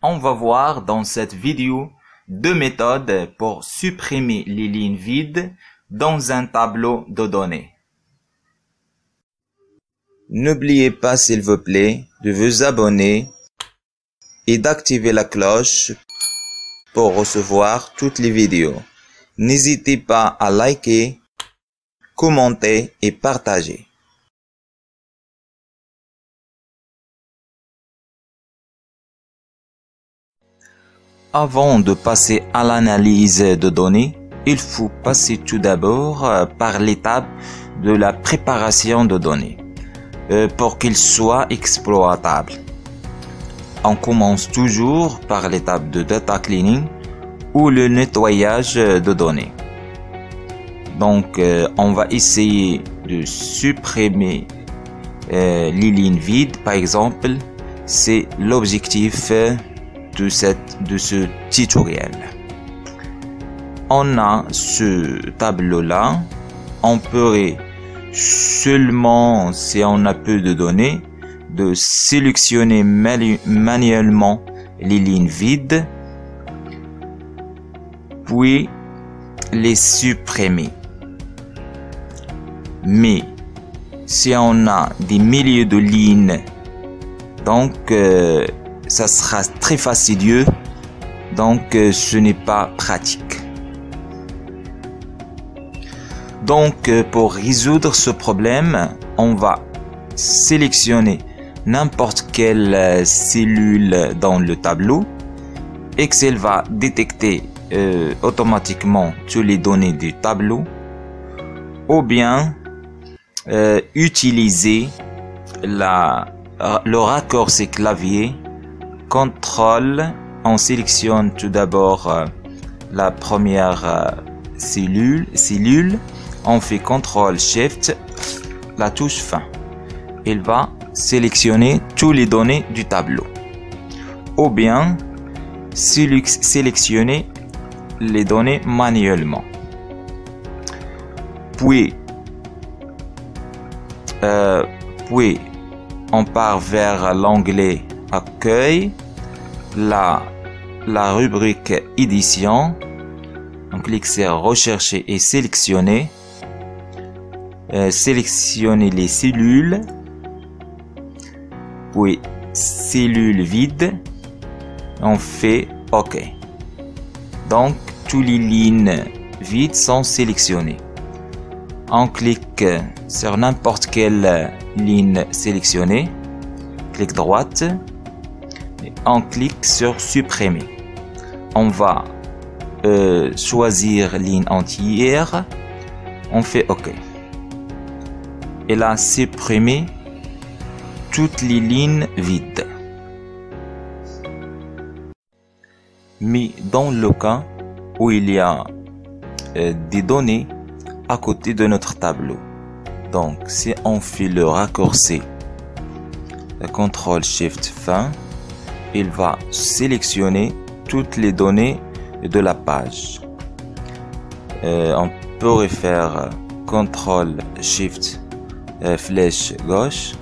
On va voir dans cette vidéo deux méthodes pour supprimer les lignes vides dans un tableau de données. N'oubliez pas s'il vous plaît de vous abonner et d'activer la cloche pour recevoir toutes les vidéos. N'hésitez pas à liker, commenter et partager. Avant de passer à l'analyse de données, il faut passer tout d'abord par l'étape de la préparation de données pour qu'ils soient exploitables. On commence toujours par l'étape de data cleaning ou le nettoyage de données. Donc, on va essayer de supprimer les lignes vides, par exemple. C'est l'objectif de ce tutoriel. On a ce tableau-là. On pourrait seulement, si on a peu de données, de sélectionner manuellement les lignes vides, puis les supprimer. Mais si on a des milliers de lignes, donc ça sera très fastidieux, donc ce n'est pas pratique. Donc pour résoudre ce problème, on va sélectionner n'importe quelle cellule dans le tableau. Excel va détecter automatiquement toutes les données du tableau, ou bien utiliser le raccourci clavier CTRL. On sélectionne tout d'abord la première cellule, on fait CTRL SHIFT, la touche fin. Il va sélectionner toutes les données du tableau. Ou bien sélectionner les données manuellement. Puis on part vers l'onglet Accueil, la rubrique Édition. On clique sur Rechercher et sélectionner. Sélectionner les cellules, puis cellules vides. On fait OK. Donc, toutes les lignes vides sont sélectionnées. On clique sur n'importe quelle ligne sélectionnée. Clic droite. Et on clique sur Supprimer. On va choisir ligne entière. On fait OK. Elle a supprimé toutes les lignes vides. Mais dans le cas où il y a des données à côté de notre tableau, donc si on fait le raccourci CTRL SHIFT fin, il va sélectionner toutes les données de la page. On pourrait faire CTRL SHIFT flèche gauche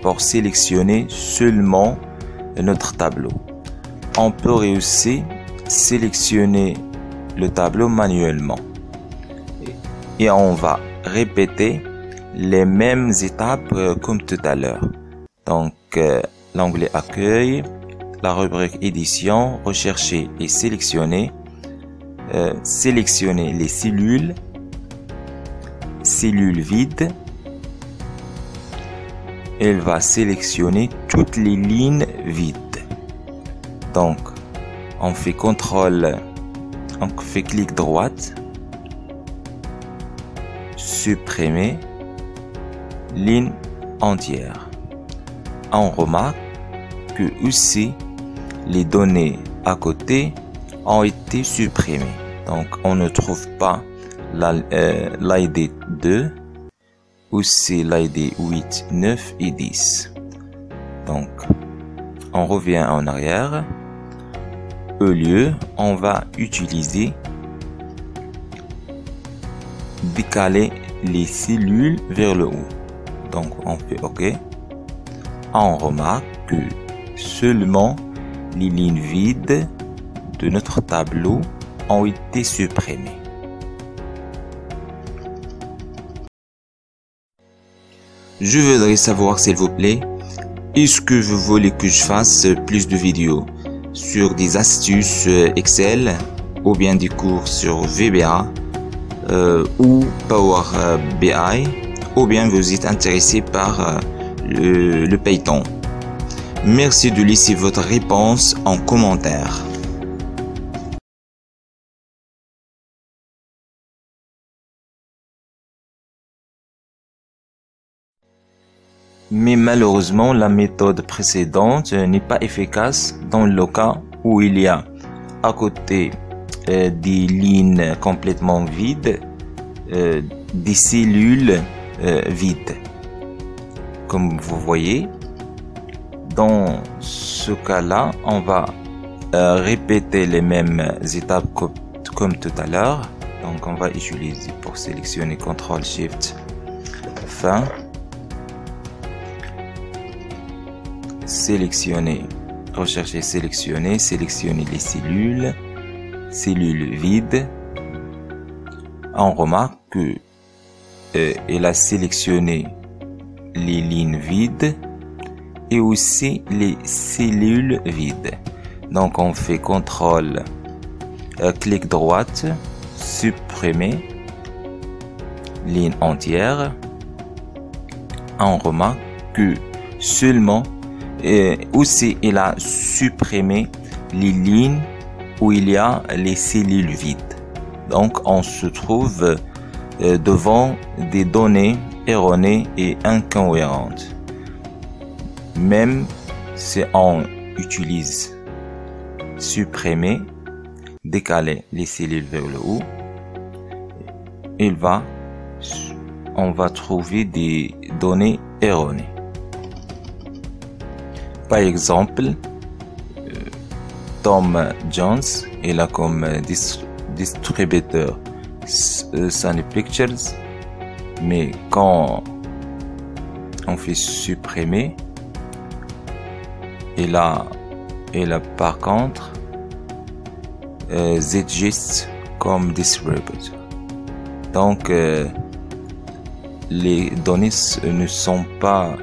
pour sélectionner seulement notre tableau. On peut aussi sélectionner le tableau manuellement. Et on va répéter les mêmes étapes comme tout à l'heure. Donc, l'onglet Accueil, la rubrique Édition, Rechercher et sélectionner. Sélectionner les cellules vides. Elle va sélectionner toutes les lignes vides. Donc, on fait clic droite, supprimer ligne entière. On remarque que aussi les données à côté ont été supprimées. Donc, on ne trouve pas l'ID 2, aussi l'ID 8, 9 et 10. Donc, on revient en arrière. Au lieu, on va utiliser décaler les cellules vers le haut. Donc, on fait OK. On remarque que seulement les lignes vides de notre tableau ont été supprimées. Je voudrais savoir, s'il vous plaît, est-ce que vous voulez que je fasse plus de vidéos sur des astuces Excel ou bien des cours sur VBA ou Power BI, ou bien vous êtes intéressé par le Python? Merci de laisser votre réponse en commentaire. Mais malheureusement, la méthode précédente n'est pas efficace dans le cas où il y a à côté des lignes complètement vides, des cellules vides. Comme vous voyez, dans ce cas-là, on va répéter les mêmes étapes comme tout à l'heure. Donc on va utiliser pour sélectionner CTRL-SHIFT fin. Sélectionner, rechercher, sélectionner les cellules vides. On remarque que elle a sélectionné les lignes vides et aussi les cellules vides. Donc on fait CTRL, clic droite, supprimer ligne entière. On remarque que seulement aussi il a supprimé les lignes où il y a les cellules vides. Donc on se trouve devant des données erronées et incohérentes. Même si on utilise supprimer, décaler les cellules vers le haut, on va trouver des données erronées. Par exemple, Tom Jones est là comme distributeur Sony Pictures, mais quand on fait supprimer, et là par contre Zgist comme distributeur. Donc les données ne sont pas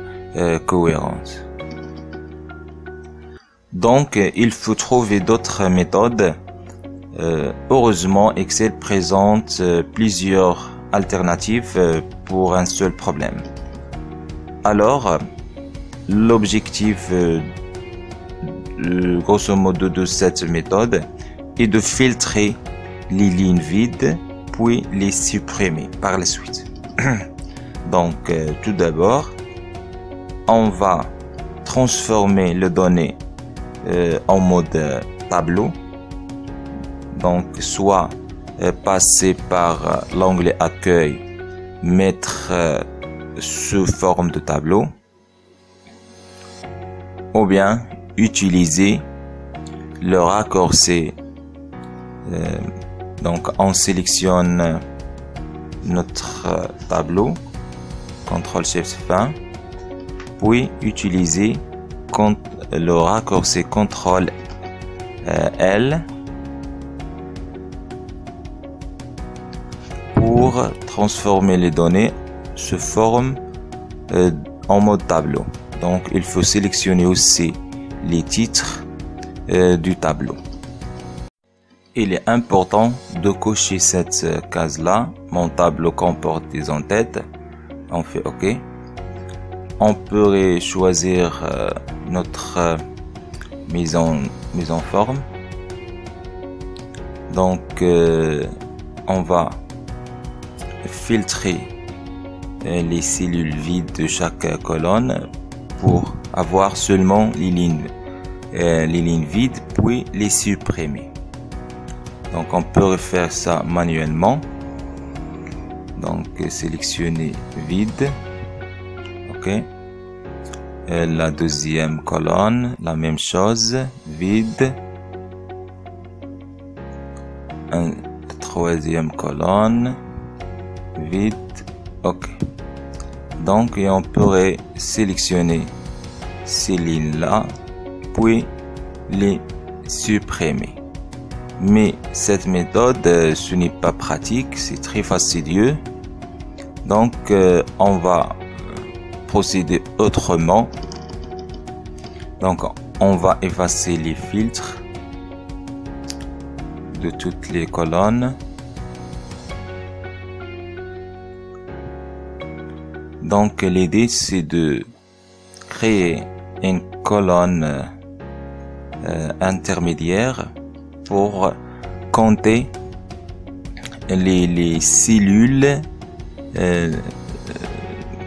cohérentes. Donc il faut trouver d'autres méthodes. Heureusement, Excel présente plusieurs alternatives pour un seul problème. Alors, l'objectif grosso modo de cette méthode est de filtrer les lignes vides puis les supprimer par la suite. Donc tout d'abord, on va transformer les données en mode tableau. Donc soit passer par l'onglet accueil, mettre sous forme de tableau, ou bien utiliser le raccourci. Donc on sélectionne notre tableau, CTRL-SHIFT fin, puis utiliser le raccourci CTRL-L pour transformer les données sous forme en mode tableau. Donc il faut sélectionner aussi les titres du tableau. Il est important de cocher cette case-là. Mon tableau comporte des en-têtes. On fait OK. On pourrait choisir notre mise en forme. Donc on va filtrer les cellules vides de chaque colonne pour avoir seulement les lignes vides, puis les supprimer. Donc on peut refaire ça manuellement. Donc sélectionner vide. OK. La deuxième colonne, la même chose, vide. Troisième colonne, vide. OK. Donc on pourrait sélectionner ces lignes là, puis les supprimer. Mais cette méthode, ce n'est pas pratique, c'est très fastidieux. Donc, on va procéder autrement. Donc, on va effacer les filtres de toutes les colonnes. Donc, l'idée, c'est de créer une colonne intermédiaire pour compter les cellules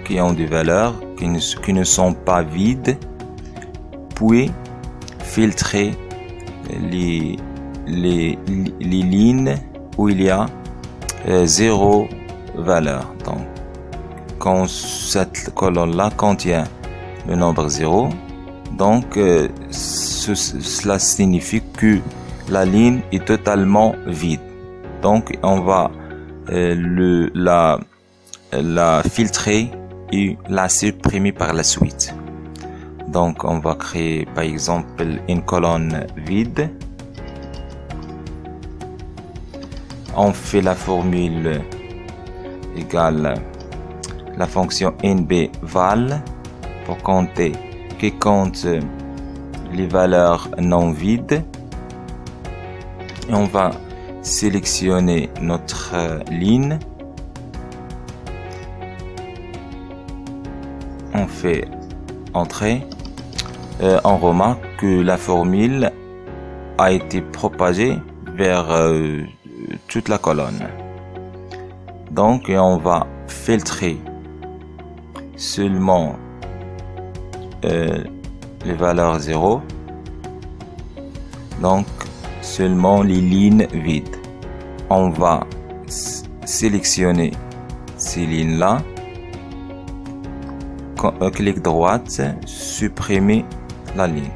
qui ont des valeurs, qui ne sont pas vides, puis filtrer les lignes où il y a 0 valeur. Donc, quand cette colonne-là contient le nombre 0, donc cela signifie que la ligne est totalement vide. Donc, on va la filtrer et la supprimer par la suite. Donc, on va créer par exemple une colonne vide. On fait la formule égale la fonction nbval pour compter qui compte les valeurs non vides. Et on va sélectionner notre ligne. On fait entrer. On remarque que la formule a été propagée vers toute la colonne. Donc, on va filtrer seulement les valeurs 0. Donc, seulement les lignes vides. On va sélectionner ces lignes-là. Clic droite, supprimer la ligne.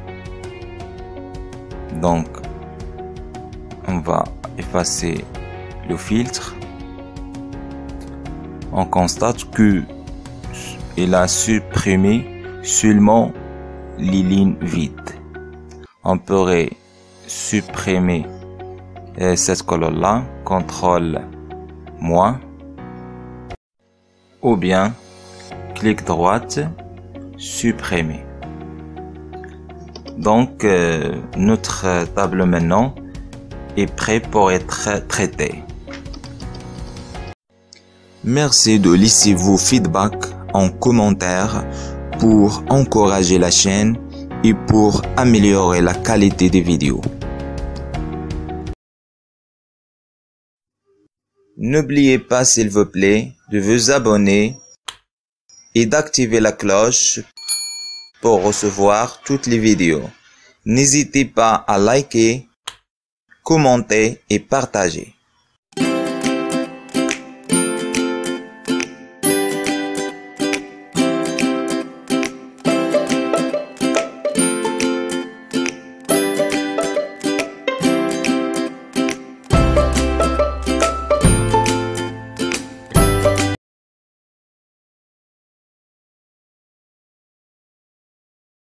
Donc, on va effacer le filtre. On constate que il a supprimé seulement les lignes vides. On pourrait supprimer cette colonne-là, CTRL-, ou bien clic droite, supprimer. Donc, notre tableau maintenant est prêt pour être traité. Merci de laisser vos feedbacks en commentaire pour encourager la chaîne et pour améliorer la qualité des vidéos. N'oubliez pas, s'il vous plaît, de vous abonner et d'activer la cloche pour recevoir toutes les vidéos. N'hésitez pas à liker, commenter et partager.